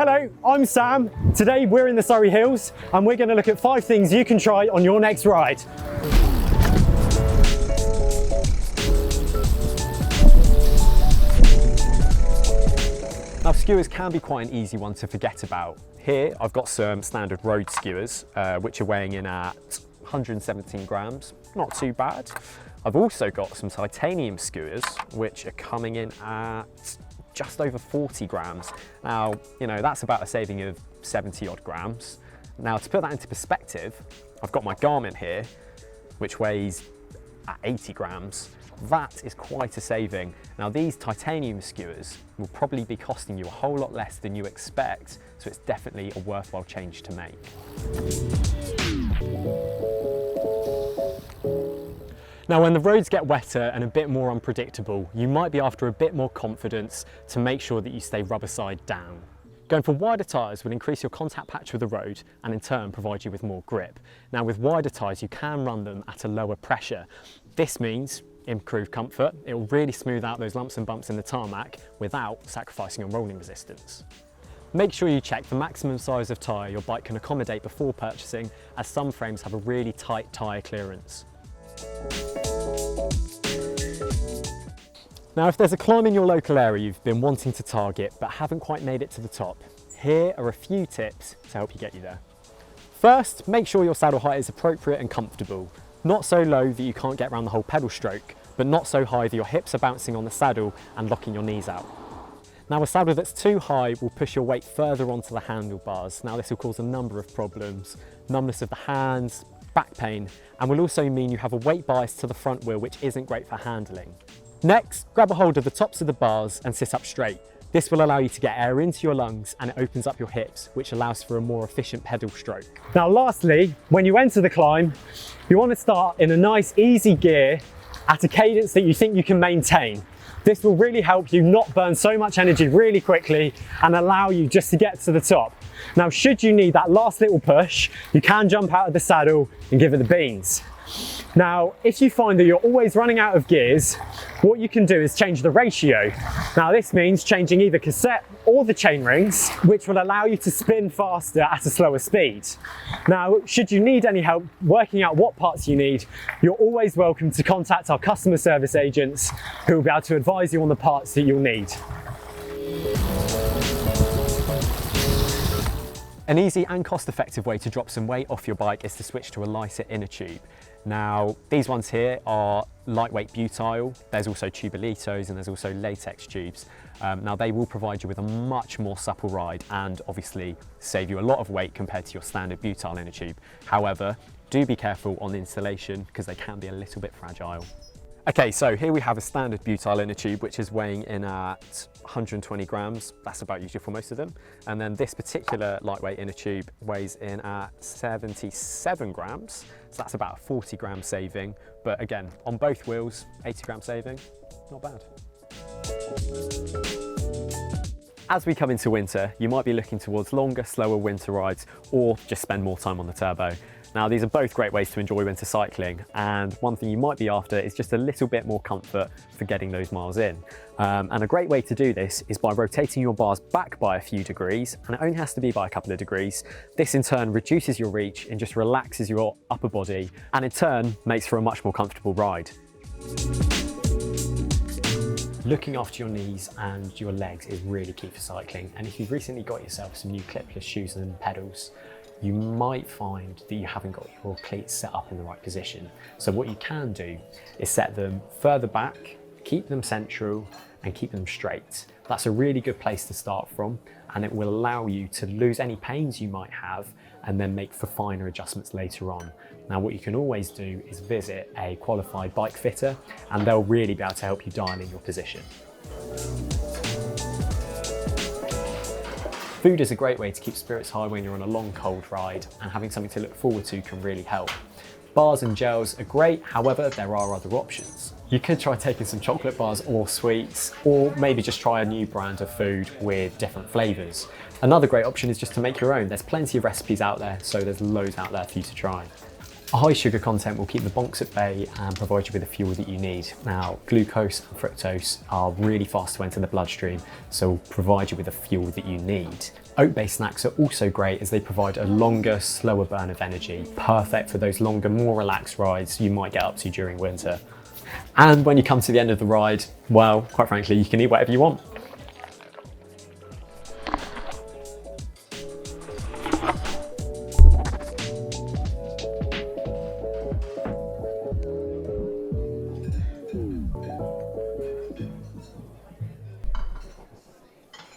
Hello, I'm Sam. Today we're in the Surrey Hills and we're going to look at 5 things you can try on your next ride. Now, skewers can be quite an easy one to forget about. Here I've got some standard road skewers, which are weighing in at 117 grams, not too bad. I've also got some titanium skewers, which are coming in at just over 40 grams. Now, that's about a saving of 70 odd grams. Now, to put that into perspective, I've got my Garmin here, which weighs at 80 grams. That is quite a saving. Now, these titanium skewers will probably be costing you a whole lot less than you expect, so it's definitely a worthwhile change to make. Now, when the roads get wetter and a bit more unpredictable, you might be after a bit more confidence to make sure that you stay rubber side down. Going for wider tyres will increase your contact patch with the road and in turn provide you with more grip. Now, with wider tyres, you can run them at a lower pressure. This means improved comfort. It will really smooth out those lumps and bumps in the tarmac without sacrificing on rolling resistance. Make sure you check the maximum size of tyre your bike can accommodate before purchasing, as some frames have a really tight tyre clearance. Now, if there's a climb in your local area you've been wanting to target but haven't quite made it to the top, here are a few tips to help you get you there. First, make sure your saddle height is appropriate and comfortable. Not so low that you can't get around the whole pedal stroke, but not so high that your hips are bouncing on the saddle and locking your knees out. Now, a saddle that's too high will push your weight further onto the handlebars. Now, this will cause a number of problems: numbness of the hands, back pain, and will also mean you have a weight bias to the front wheel, which isn't great for handling. Next, grab a hold of the tops of the bars and sit up straight. This will allow you to get air into your lungs and it opens up your hips, which allows for a more efficient pedal stroke. Now, lastly, when you enter the climb, you want to start in a nice easy gear at a cadence that you think you can maintain. This will really help you not burn so much energy really quickly and allow you just to get to the top. Now, should you need that last little push, you can jump out of the saddle and give it the beans. Now, if you find that you're always running out of gears, what you can do is change the ratio. Now, this means changing either cassette or the chain rings, which will allow you to spin faster at a slower speed. Now, should you need any help working out what parts you need, you're always welcome to contact our customer service agents who will be able to advise you on the parts that you'll need. An easy and cost-effective way to drop some weight off your bike is to switch to a lighter inner tube. Now, these ones here are lightweight butyl. There's also tubolitos and there's also latex tubes. Now, they will provide you with a much more supple ride and obviously save you a lot of weight compared to your standard butyl inner tube. However, do be careful on the installation because they can be a little bit fragile. Okay, so here we have a standard butyl inner tube, which is weighing in at 120 grams. That's about usual for most of them. And then this particular lightweight inner tube weighs in at 77 grams. So that's about a 40 gram saving. But again, on both wheels, 80 gram saving, not bad. As we come into winter, you might be looking towards longer, slower winter rides or just spend more time on the turbo. Now, these are both great ways to enjoy winter cycling, and one thing you might be after is just a little bit more comfort for getting those miles in. And a great way to do this is by rotating your bars back by a few degrees, and it only has to be by a couple of degrees. This in turn reduces your reach and just relaxes your upper body, and in turn makes for a much more comfortable ride. Looking after your knees and your legs is really key for cycling, and if you've recently got yourself some new clipless shoes and pedals, you might find that you haven't got your cleats set up in the right position. So what you can do is set them further back, keep them central and keep them straight. That's a really good place to start from, and it will allow you to lose any pains you might have and then make for finer adjustments later on. Now, what you can always do is visit a qualified bike fitter and they'll really be able to help you dial in your position. Food is a great way to keep spirits high when you're on a long, cold ride, and having something to look forward to can really help. Bars and gels are great, however, there are other options. You could try taking some chocolate bars or sweets, or maybe just try a new brand of food with different flavours. Another great option is just to make your own. There's plenty of recipes out there, so there's loads out there for you to try. A high sugar content will keep the bonks at bay and provide you with the fuel that you need. Now, glucose and fructose are really fast to enter the bloodstream, so will provide you with the fuel that you need. Oat-based snacks are also great as they provide a longer, slower burn of energy, perfect for those longer, more relaxed rides you might get up to during winter. And when you come to the end of the ride, well, quite frankly, you can eat whatever you want.